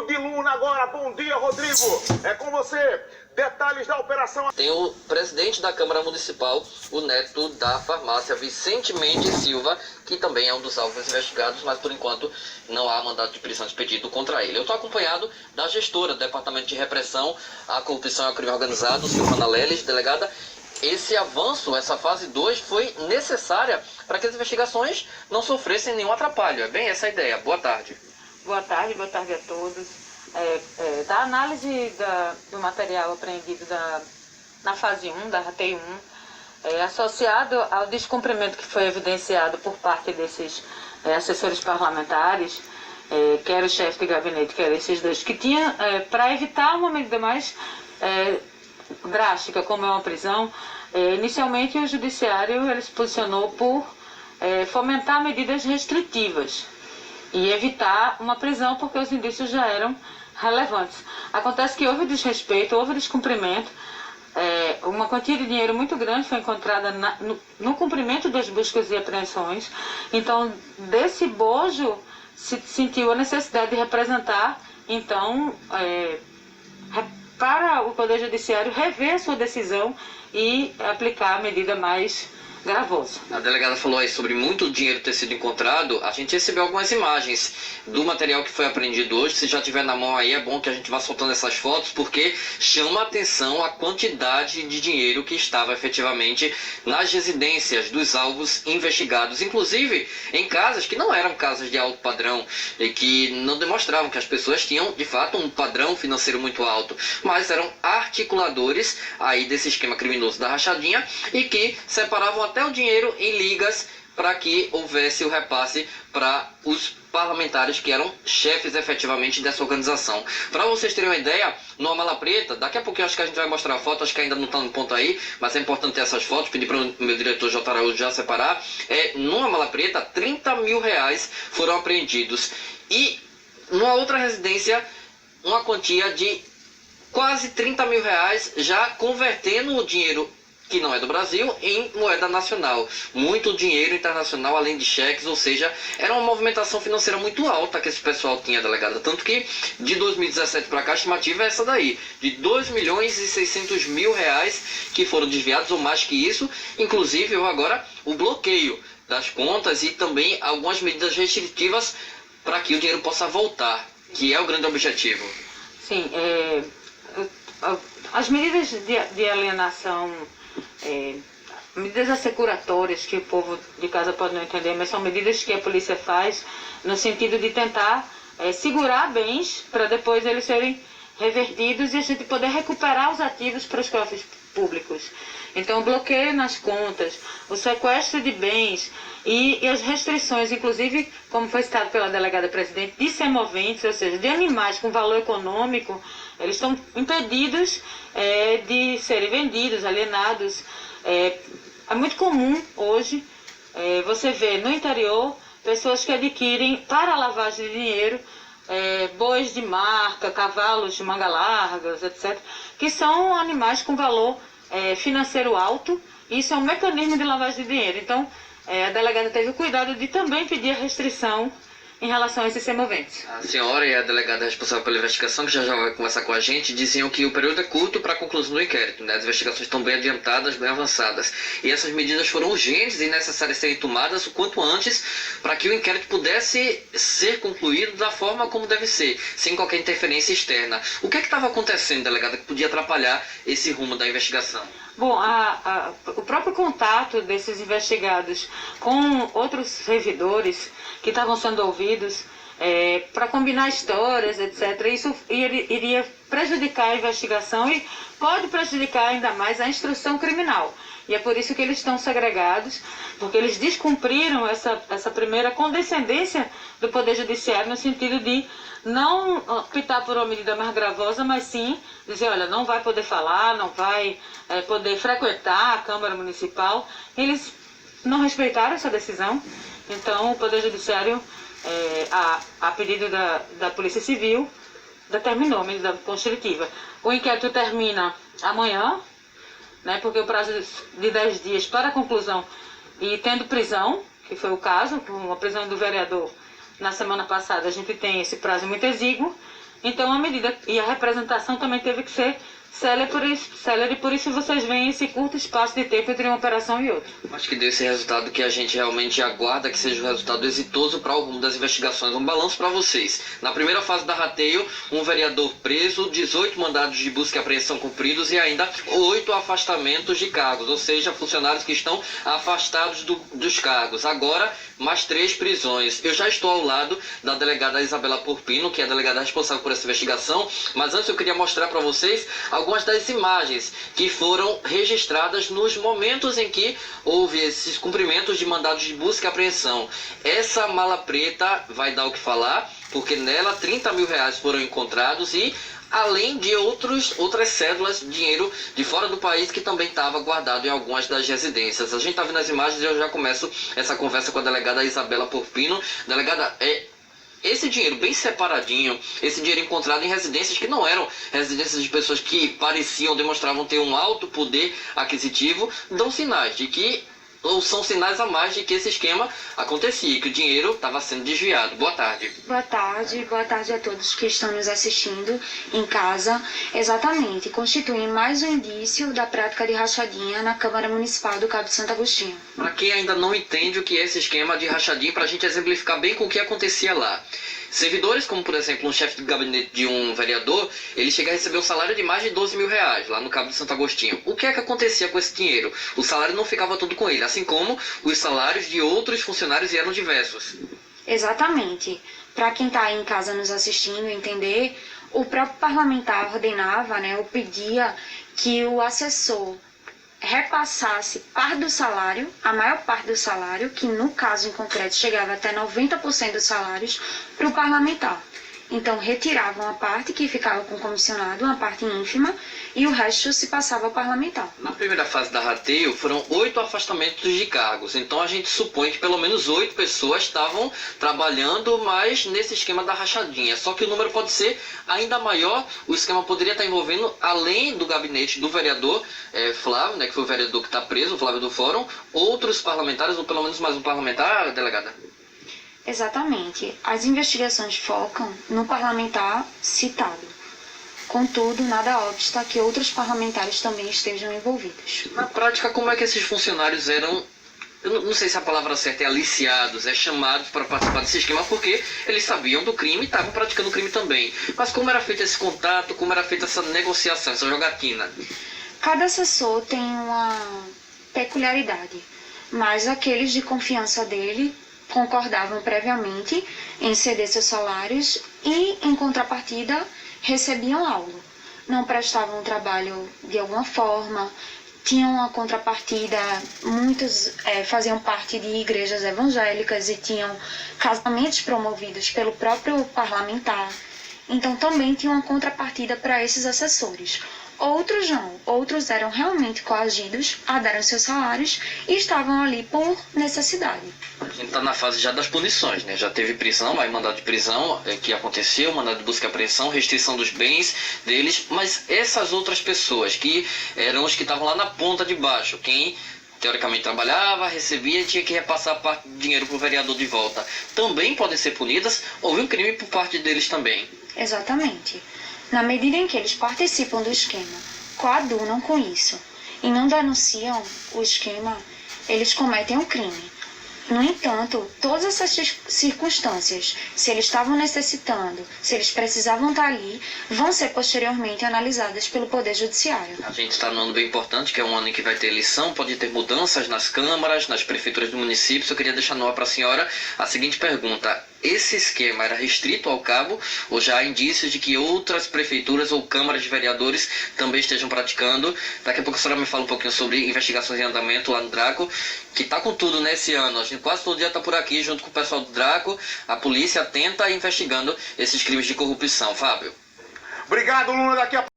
Rodrigo de Luna agora. Bom dia, Rodrigo. É com você. Detalhes da operação. Tem o presidente da Câmara Municipal, o neto da farmácia, Vicente Mendes Silva, que também é um dos alvos investigados, mas por enquanto não há mandado de prisão expedido contra ele. Eu estou acompanhado da gestora do Departamento de Repressão à Corrupção e ao Crime Organizado, Silvana Leles, delegada. Esse avanço, essa fase 2, foi necessária para que as investigações não sofressem nenhum atrapalho. É bem essa a ideia. Boa tarde. Boa tarde a todos. Da análise do material apreendido na fase 1, da RATEI 1, associado ao descumprimento que foi evidenciado por parte desses assessores parlamentares, quer o chefe de gabinete, quer esses dois, que tinha, para evitar uma medida mais drástica, como é uma prisão, inicialmente o judiciário ele se posicionou por fomentar medidas restritivas e evitar uma prisão, porque os indícios já eram relevantes. Acontece que houve desrespeito, houve descumprimento, uma quantia de dinheiro muito grande foi encontrada no cumprimento das buscas e apreensões. Então, desse bojo, se sentiu a necessidade de representar, então, para o Poder Judiciário rever a sua decisão e aplicar a medida mais gravosa. A delegada falou aí sobre muito dinheiro ter sido encontrado. A gente recebeu algumas imagens do material que foi apreendido hoje. Se já tiver na mão aí, é bom que a gente vá soltando essas fotos, porque chama a atenção a quantidade de dinheiro que estava efetivamente nas residências dos alvos investigados, inclusive em casas que não eram casas de alto padrão e que não demonstravam que as pessoas tinham de fato um padrão financeiro muito alto, mas eram articuladores aí desse esquema criminoso da rachadinha e que separavam até o dinheiro em ligas para que houvesse o repasse para os parlamentares que eram chefes efetivamente dessa organização. Para vocês terem uma ideia, numa mala preta, daqui a pouquinho acho que a gente vai mostrar a foto, acho que ainda não está no ponto aí, mas é importante ter essas fotos, pedir para o meu diretor J. Araújo já separar. Numa mala preta, 30 mil reais foram apreendidos. E numa outra residência, uma quantia de quase 30 mil reais, já convertendo o dinheiro que não é do Brasil, em moeda nacional. Muito dinheiro internacional, além de cheques, ou seja, era uma movimentação financeira muito alta que esse pessoal tinha, delegada. Tanto que, de 2017 para cá, a estimativa é essa daí, de 2 milhões e 600 mil reais que foram desviados, ou mais que isso. Inclusive, agora, o bloqueio das contas e também algumas medidas restritivas para que o dinheiro possa voltar, que é o grande objetivo. Sim, as medidas de alienação, medidas assecuratórias, que o povo de casa pode não entender, mas são medidas que a polícia faz no sentido de tentar segurar bens para depois eles serem revertidos e a gente poder recuperar os ativos para os cofres públicos. Então, o bloqueio nas contas, o sequestro de bens e as restrições, inclusive, como foi citado pela delegada presidente, de semoventes, ou seja, de animais com valor econômico, eles estão impedidos de serem vendidos, alienados. É muito comum hoje você ver no interior pessoas que adquirem para lavagem de dinheiro bois de marca, cavalos de manga largas, etc., que são animais com valor financeiro alto. Isso é um mecanismo de lavagem de dinheiro. Então, a delegada teve o cuidado de também pedir a restrição em relação a esses semoventes. A senhora e a delegada responsável pela investigação, que já vai conversar com a gente, diziam que o período é curto para a conclusão do inquérito, né? As investigações estão bem adiantadas, bem avançadas. E essas medidas foram urgentes e necessárias serem tomadas o quanto antes para que o inquérito pudesse ser concluído da forma como deve ser, sem qualquer interferência externa. O que é que estava acontecendo, delegada, que podia atrapalhar esse rumo da investigação? Bom, o próprio contato desses investigados com outros servidores que estavam sendo ouvidos para combinar histórias, etc., isso iria prejudicar a investigação e pode prejudicar ainda mais a instrução criminal. E é por isso que eles estão segregados, porque eles descumpriram essa primeira condescendência do Poder Judiciário no sentido de não optar por uma medida mais gravosa, mas sim dizer, olha, não vai poder falar, não vai poder frequentar a Câmara Municipal. Eles não respeitaram essa decisão, então o Poder Judiciário, a pedido da Polícia Civil, determinou a medida constritiva. O inquérito termina amanhã, né, porque o prazo de 10 dias para a conclusão, e tendo prisão, que foi o caso, com a prisão do vereador na semana passada, a gente tem esse prazo muito exíguo, Então a medida e a representação também teve que ser célere, por isso vocês veem esse curto espaço de tempo entre uma operação e outra. Acho que deu esse resultado que a gente realmente aguarda que seja um resultado exitoso para o rumo das investigações. Um balanço para vocês. Na primeira fase da rateio, um vereador preso, 18 mandados de busca e apreensão cumpridos e ainda 8 afastamentos de cargos, ou seja, funcionários que estão afastados dos cargos. Agora, mais 3 prisões. Eu já estou ao lado da delegada Isabela Porpino, que é a delegada responsável por essa investigação, mas antes eu queria mostrar para vocês algumas das imagens que foram registradas nos momentos em que houve esses cumprimentos de mandados de busca e apreensão. Essa mala preta vai dar o que falar, porque nela 30 mil reais foram encontrados e além de outras cédulas de dinheiro de fora do país que também estava guardado em algumas das residências. A gente está vendo as imagens e eu já começo essa conversa com a delegada Isabela Porpino. Delegada, esse dinheiro bem separadinho, esse dinheiro encontrado em residências que não eram residências de pessoas que demonstravam ter um alto poder aquisitivo, dão sinais de que, ou são sinais a mais de que esse esquema acontecia, que o dinheiro estava sendo desviado. Boa tarde. Boa tarde a todos que estão nos assistindo em casa. Exatamente, constitui mais um indício da prática de rachadinha na Câmara Municipal do Cabo de Santo Agostinho. Para quem ainda não entende o que é esse esquema de rachadinha, para a gente exemplificar bem com o que acontecia lá. Servidores, como por exemplo um chefe de gabinete de um vereador, ele chega a receber um salário de mais de 12 mil reais lá no Cabo de Santo Agostinho. O que é que acontecia com esse dinheiro? O salário não ficava todo com ele, assim como os salários de outros funcionários eram diversos. Exatamente. Para quem está aí em casa nos assistindo entender, o próprio parlamentar ordenava, ou pedia que o assessor repassasse parte do salário, a maior parte do salário, que no caso em concreto chegava até 90% dos salários, para o parlamentar. Então retiravam a parte que ficava com o comissionado, uma parte ínfima, e o resto se passava ao parlamentar. Na primeira fase da rateio foram 8 afastamentos de cargos, então a gente supõe que pelo menos 8 pessoas estavam trabalhando mais nesse esquema da rachadinha, só que o número pode ser ainda maior. O esquema poderia estar envolvendo, além do gabinete do vereador Flávio, que foi o vereador que está preso, o Flávio do Fórum, outros parlamentares, ou pelo menos mais um parlamentar, delegada? Exatamente. As investigações focam no parlamentar citado. Contudo, nada obsta que outros parlamentares também estejam envolvidos. Na prática, como é que esses funcionários eram, eu não sei se a palavra certa é aliciados, chamados para participar desse esquema, porque eles sabiam do crime e estavam praticando o crime também. Mas como era feito esse contato, como era feita essa negociação, essa jogatina? Cada assessor tem uma peculiaridade, mas aqueles de confiança dele concordavam previamente em ceder seus salários e, em contrapartida, recebiam algo. Não prestavam trabalho de alguma forma, tinham uma contrapartida, muitos faziam parte de igrejas evangélicas e tinham casamentos promovidos pelo próprio parlamentar. Então também tinham uma contrapartida para esses assessores. Outros não, outros eram realmente coagidos a darem seus salários e estavam ali por necessidade. A gente está na fase já das punições, Já teve prisão, aí mandado de prisão que aconteceu, mandado de busca e apreensão, restrição dos bens deles, mas essas outras pessoas que eram os que estavam lá na ponta de baixo, quem teoricamente trabalhava, recebia e tinha que repassar parte do dinheiro para o vereador de volta, também podem ser punidas. Houve um crime por parte deles também. Exatamente. Na medida em que eles participam do esquema, coadunam com isso e não denunciam o esquema, eles cometem um crime. No entanto, todas essas circunstâncias, se eles estavam necessitando, se eles precisavam estar ali, vão ser posteriormente analisadas pelo Poder Judiciário. A gente está num ano bem importante, que é um ano em que vai ter eleição, pode ter mudanças nas câmaras, nas prefeituras do município. Eu queria deixar no ar para a senhora a seguinte pergunta: esse esquema era restrito ao Cabo ou já há indícios de que outras prefeituras ou câmaras de vereadores também estejam praticando? Daqui a pouco a senhora me fala um pouquinho sobre investigações em andamento lá no Draco, que está com tudo nesse ano. A gente quase todo dia está por aqui junto com o pessoal do Draco, a polícia atenta e investigando esses crimes de corrupção. Fábio. Obrigado, Luna. Daqui a